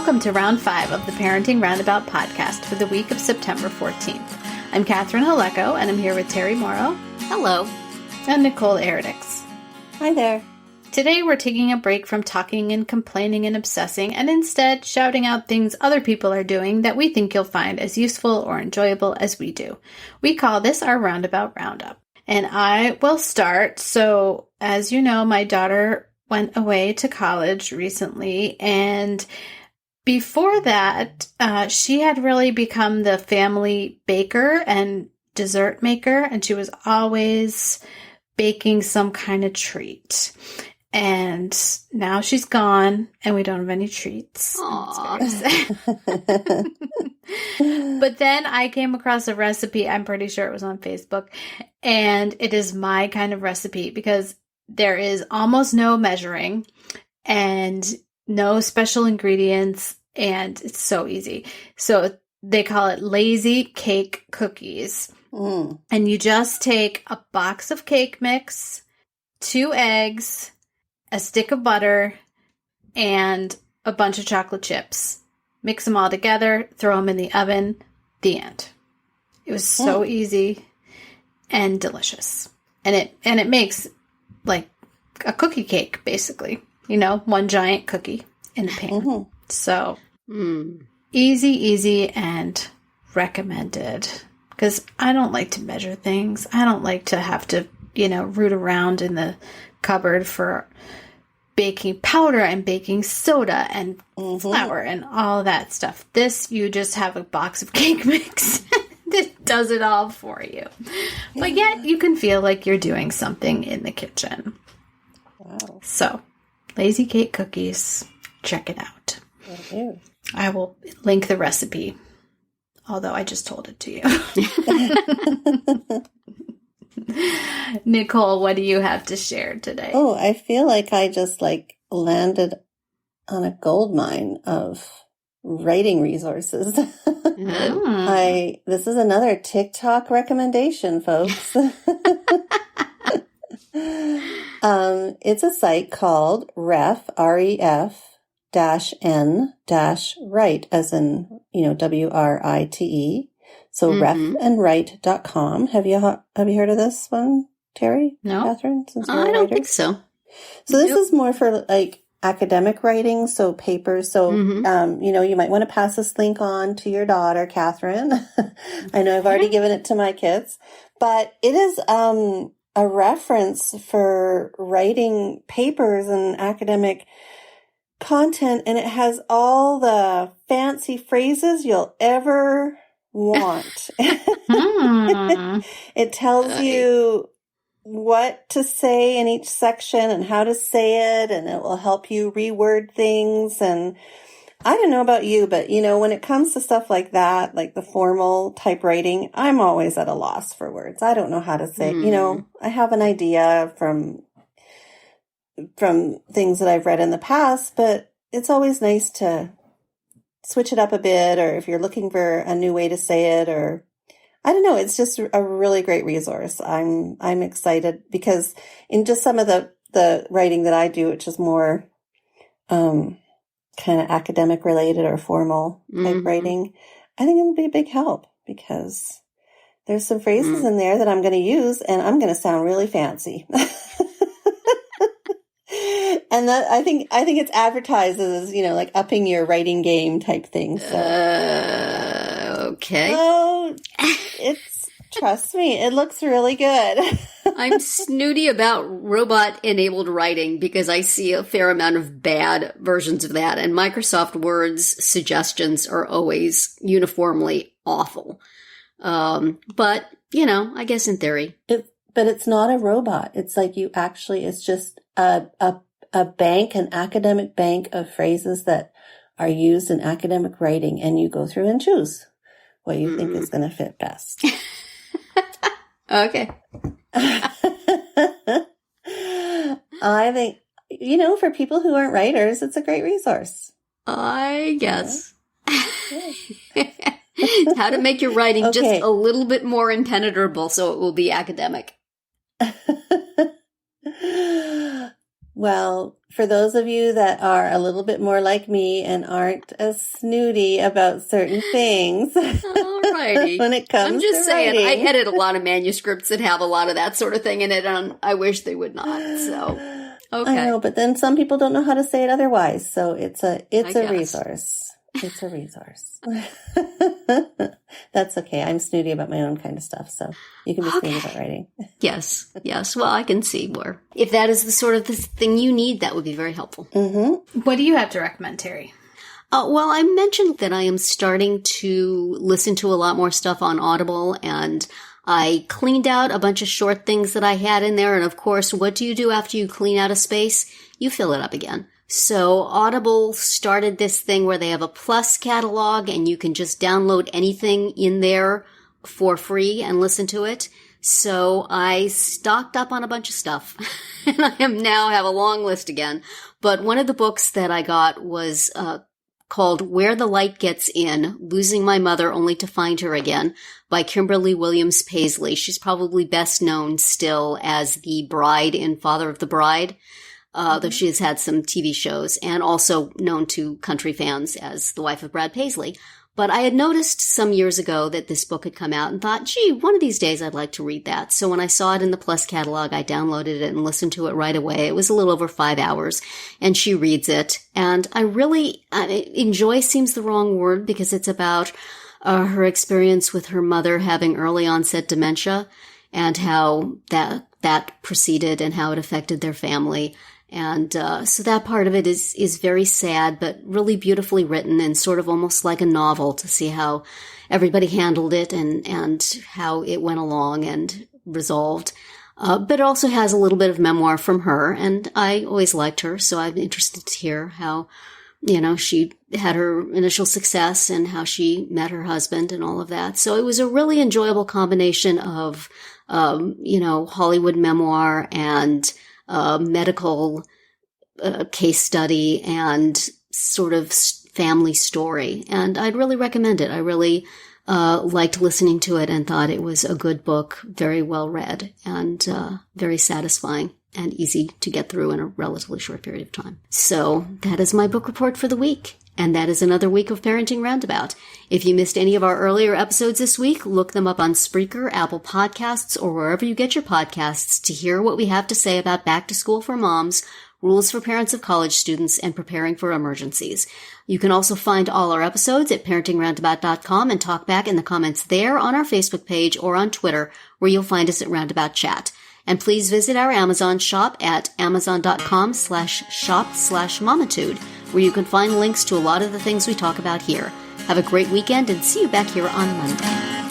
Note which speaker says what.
Speaker 1: Welcome to Round 5 of the Parenting Roundabout podcast for the week of September 14th. I'm Catherine Haleko, and I'm here with Terry Morrow.
Speaker 2: Hello.
Speaker 1: And Nicole Eridix.
Speaker 3: Hi there.
Speaker 1: Today we're taking a break from talking and complaining and obsessing, and instead shouting out things other people are doing that we think you'll find as useful or enjoyable as we do. We call this our Roundabout Roundup. And I will start. So, as you know, my daughter went away to college recently, and before that, she had really become the family baker and dessert maker, and she was always baking some kind of treat. And now she's gone, and we don't have any treats. But then I came across a recipe. I'm pretty sure it was on Facebook, and it is my kind of recipe because there is almost no measuring and no special ingredients, and it's so easy. So they call it lazy cake cookies. And you just take a box of cake mix, 2 eggs, a stick of butter, and a bunch of chocolate chips. Mix them all together, throw them in the oven, the end. It was so easy and delicious. And it makes like a cookie cake, basically. You know, one giant cookie in a pan. So, easy, and recommended. Because I don't like to measure things. I don't like to have to, root around in the cupboard for baking powder and baking soda and flour and all that stuff. This, you just have a box of cake mix that does it all for you. But yet, you can feel like you're doing something in the kitchen.
Speaker 3: Wow.
Speaker 1: So, lazy cake cookies, check it out. I will link the recipe. Although I just told it to you. Nicole, what do you have to share today?
Speaker 3: Oh, I feel like I just landed on a gold mine of writing resources. This is another TikTok recommendation, folks. It's a site called RefNWrite, as in, WRITE. So RefNWrite.com. Have you heard of this one, Terry?
Speaker 1: No.
Speaker 3: Catherine? Since
Speaker 2: I don't think so.
Speaker 3: So this is more for academic writing, so papers. So, you might want to pass this link on to your daughter, Catherine. I know I've already given it to my kids, but it is a reference for writing papers and academic content, and it has all the fancy phrases you'll ever want. It tells you what to say in each section and how to say it, and it will help you reword things. And I don't know about you, but when it comes to stuff like that, like the formal typewriting, I'm always at a loss for words. I don't know how to say, I have an idea from things that I've read in the past, but it's always nice to switch it up a bit, or if you're looking for a new way to say it, or I don't know, it's just a really great resource. I'm excited because in just some of the writing that I do, which is more kind of academic related or formal type writing, I think it would be a big help because there's some phrases in there that I'm going to use and I'm going to sound really fancy. And that I think it's advertised as, upping your writing game type thing. So.
Speaker 2: Okay.
Speaker 3: Oh, trust me, it looks really good.
Speaker 2: I'm snooty about robot-enabled writing because I see a fair amount of bad versions of that, and Microsoft Word's suggestions are always uniformly awful. But, I guess in theory.
Speaker 3: But it's not a robot. It's like it's just an academic bank of phrases that are used in academic writing, and you go through and choose what you think is going to fit best.
Speaker 2: Okay.
Speaker 3: I think, for people who aren't writers, it's a great resource.
Speaker 2: I guess. How to make your writing just a little bit more impenetrable so it will be academic.
Speaker 3: Well, for those of you that are a little bit more like me and aren't as snooty about certain things,
Speaker 2: alrighty.
Speaker 3: when it comes
Speaker 2: I'm just
Speaker 3: to
Speaker 2: saying,
Speaker 3: writing,
Speaker 2: I edit a lot of manuscripts that have a lot of that sort of thing in it, and I wish they would not. So, okay.
Speaker 3: I know, but then some people don't know how to say it otherwise, so it's a
Speaker 2: guess.
Speaker 3: resource. It's a resource. That's okay. I'm snooty about my own kind of stuff, so you can be snooty about writing.
Speaker 2: Yes. Well, I can see where. If that is the sort of the thing you need, that would be very helpful.
Speaker 3: Mm-hmm.
Speaker 1: What do you have to recommend, Terry?
Speaker 2: Well, I mentioned that I am starting to listen to a lot more stuff on Audible, and I cleaned out a bunch of short things that I had in there. And of course, what do you do after you clean out a space? You fill it up again. So Audible started this thing where they have a Plus catalog, and you can just download anything in there for free and listen to it. So I stocked up on a bunch of stuff, and I am now have a long list again. But one of the books that I got was called Where the Light Gets In, Losing My Mother Only to Find Her Again by Kimberly Williams Paisley. She's probably best known still as the bride in Father of the Bride. Though she has had some TV shows, and also known to country fans as the wife of Brad Paisley. But I had noticed some years ago that this book had come out and thought, gee, one of these days I'd like to read that. So when I saw it in the Plus catalog, I downloaded it and listened to it right away. It was a little over 5 hours, and she reads it. And I really enjoy seems the wrong word, because it's about her experience with her mother having early onset dementia and how that proceeded and how it affected their family. And so that part of it is very sad, but really beautifully written and sort of almost like a novel to see how everybody handled it and how it went along and resolved. But it also has a little bit of memoir from her, and I always liked her, so I'm interested to hear how, she had her initial success and how she met her husband and all of that. So it was a really enjoyable combination of, Hollywood memoir and medical case study and sort of family story. And I'd really recommend it. I really liked listening to it and thought it was a good book, very well read, and very satisfying and easy to get through in a relatively short period of time. So that is my book report for the week. And that is another week of Parenting Roundabout. If you missed any of our earlier episodes this week, look them up on Spreaker, Apple Podcasts, or wherever you get your podcasts to hear what we have to say about back to school for moms, rules for parents of college students, and preparing for emergencies. You can also find all our episodes at parentingroundabout.com and talk back in the comments there, on our Facebook page, or on Twitter, where you'll find us at Roundabout Chat. And please visit our Amazon shop at amazon.com/shop/momitude, where you can find links to a lot of the things we talk about here. Have a great weekend and see you back here on Monday.